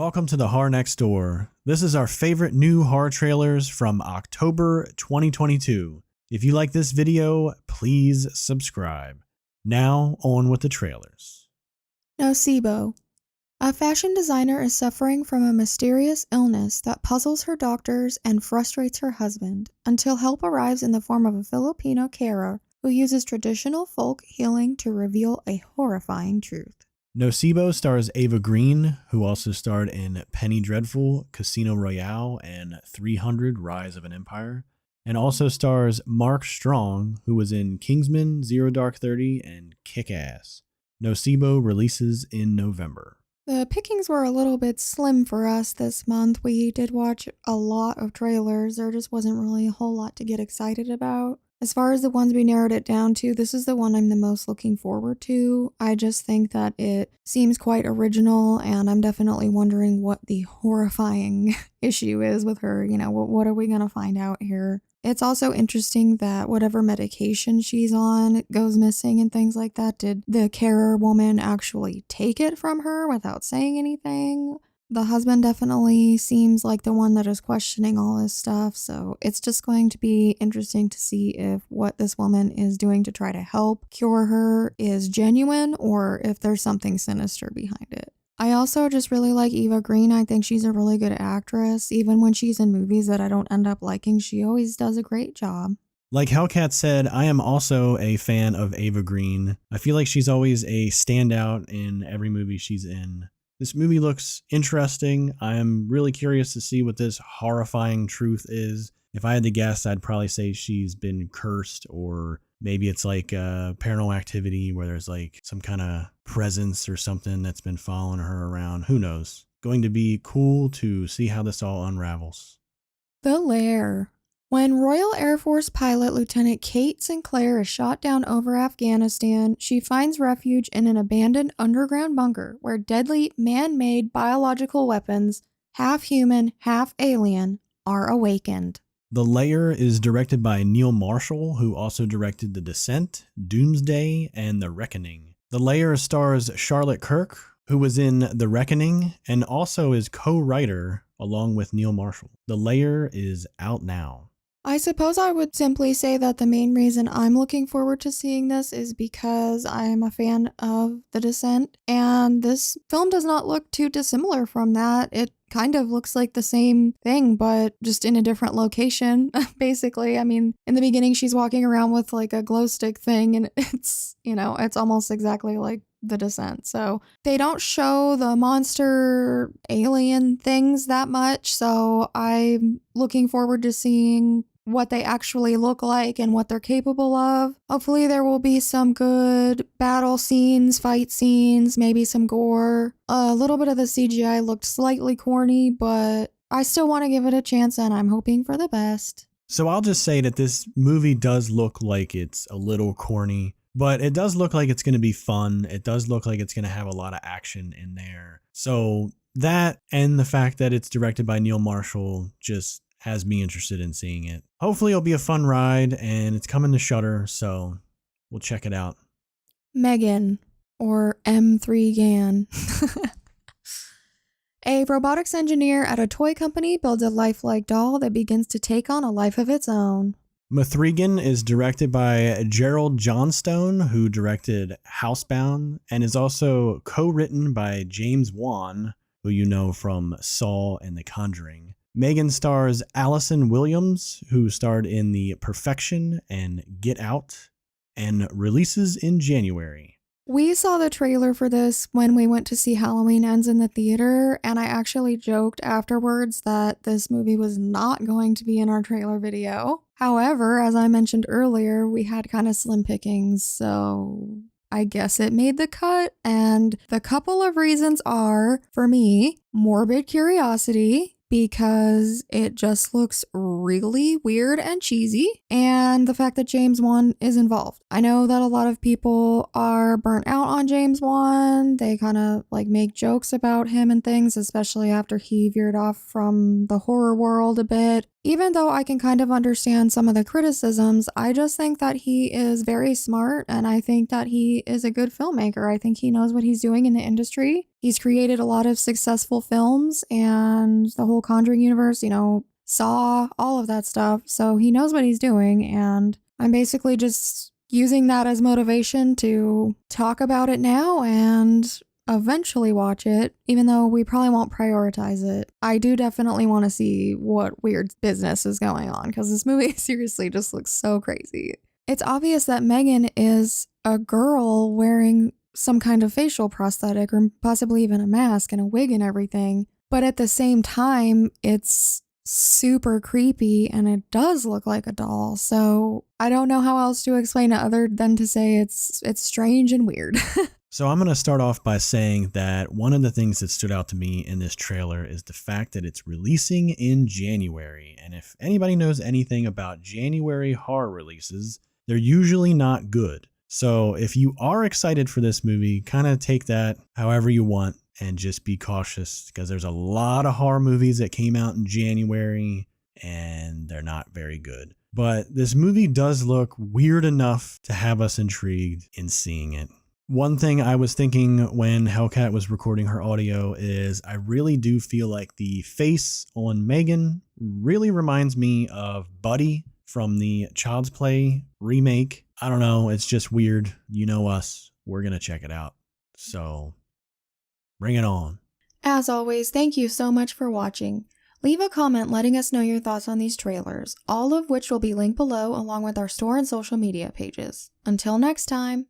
Welcome to the Horror Next Door. This is our favorite new horror trailers from October 2022. If you like this video, please subscribe. Now, on with the trailers. Nocebo. A fashion designer is suffering from a mysterious illness that puzzles her doctors and frustrates her husband until help arrives in the form of a Filipino carer who uses traditional folk healing to reveal a horrifying truth. Nocebo stars Ava Green, who also starred in Penny Dreadful, Casino Royale, and 300 Rise of an Empire, and also stars Mark Strong, who was in Kingsman, Zero Dark 30, and Kick-Ass. Nocebo releases in November. The pickings were a little bit slim for us this month. We did watch a lot of trailers. There just wasn't really a whole lot to get excited about. As far as the ones we narrowed it down to, this is the one I'm the most looking forward to. I just think that it seems quite original, and I'm definitely wondering what the horrifying issue is with her. You know, what are we going to find out here? It's also interesting that whatever medication she's on goes missing and things like that. Did the carer woman actually take it from her without saying anything? The husband definitely seems like the one that is questioning all this stuff, so it's just going to be interesting to see if what this woman is doing to try to help cure her is genuine or if there's something sinister behind it. I also just really like Eva Green. I think she's a really good actress. Even when she's in movies that I don't end up liking, she always does a great job. Like Hellcat said, I am also a fan of Ava Green. I feel like she's always a standout in every movie she's in. This movie looks interesting. I am really curious to see what this horrifying truth is. If I had to guess, I'd probably say she's been cursed, or maybe it's like Paranormal Activity where there's like some kind of presence or something that's been following her around. Who knows? Going to be cool to see how this all unravels. The Lair. When Royal Air Force pilot Lieutenant Kate Sinclair is shot down over Afghanistan, she finds refuge in an abandoned underground bunker where deadly man-made biological weapons, half human, half alien, are awakened. The Lair is directed by Neil Marshall, who also directed The Descent, Doomsday, and The Reckoning. The Lair stars Charlotte Kirk, who was in The Reckoning, and also is co-writer along with Neil Marshall. The Lair is out now. I suppose I would simply say that the main reason I'm looking forward to seeing this is because I'm a fan of The Descent, and this film does not look too dissimilar from that. It kind of looks like the same thing, but just in a different location, basically. I mean, in the beginning, she's walking around with like a glow stick thing, and it's, you know, it's almost exactly like The Descent. So they don't show the monster alien things that much, so I'm looking forward to seeing what they actually look like and what they're capable of. Hopefully there will be some good battle scenes, fight scenes, maybe some gore. A little bit of the CGI looked slightly corny, but I still want to give it a chance, and I'm hoping for the best. So I'll just say that this movie does look like it's a little corny, but it does look like it's going to be fun. It does look like it's going to have a lot of action in there. So that, and the fact that it's directed by Neil Marshall, just has me interested in seeing it. Hopefully it'll be a fun ride, and it's coming to Shudder, so we'll check it out. Megan, or M3 Gan. A robotics engineer at a toy company builds a lifelike doll that begins to take on a life of its own. Mithrigan is directed by Gerald Johnstone, who directed Housebound, and is also co-written by James Wan, who you know from Saw and The Conjuring. Megan stars Allison Williams, who starred in The Perfection and Get Out, and releases in January. We saw the trailer for this when we went to see Halloween Ends in the theater, and I actually joked afterwards that this movie was not going to be in our trailer video. However, as I mentioned earlier, we had kind of slim pickings, so I guess it made the cut, and the couple of reasons are, for me, morbid curiosity, because it just looks really weird and cheesy, and the fact that James Wan is involved. I know that a lot of people are burnt out on James Wan. They kind of like make jokes about him and things, especially after he veered off from the horror world a bit. Even though I can kind of understand some of the criticisms, I just think that he is very smart and I think that he is a good filmmaker. I think he knows what he's doing in the industry. He's created a lot of successful films and the whole Conjuring universe, Saw, all of that stuff. So he knows what he's doing, and I'm basically just using that as motivation to talk about it now and eventually watch it, even though we probably won't prioritize it. I do definitely want to see what weird business is going on because this movie seriously just looks so crazy. It's obvious that Megan is a girl wearing some kind of facial prosthetic or possibly even a mask and a wig and everything, but at the same time, it's super creepy and it does look like a doll. So I don't know how else to explain it other than to say it's strange and weird. So I'm going to start off by saying that one of the things that stood out to me in this trailer is the fact that it's releasing in January. And if anybody knows anything about January horror releases, they're usually not good. So if you are excited for this movie, kind of take that however you want and just be cautious because there's a lot of horror movies that came out in January and they're not very good. But this movie does look weird enough to have us intrigued in seeing it. One thing I was thinking when Hellcat was recording her audio is I really do feel like the face on Megan really reminds me of Buddy from the Child's Play remake. I don't know, it's just weird. You know us, we're going to check it out. So bring it on. As always, thank you so much for watching. Leave a comment letting us know your thoughts on these trailers, all of which will be linked below along with our store and social media pages. Until next time.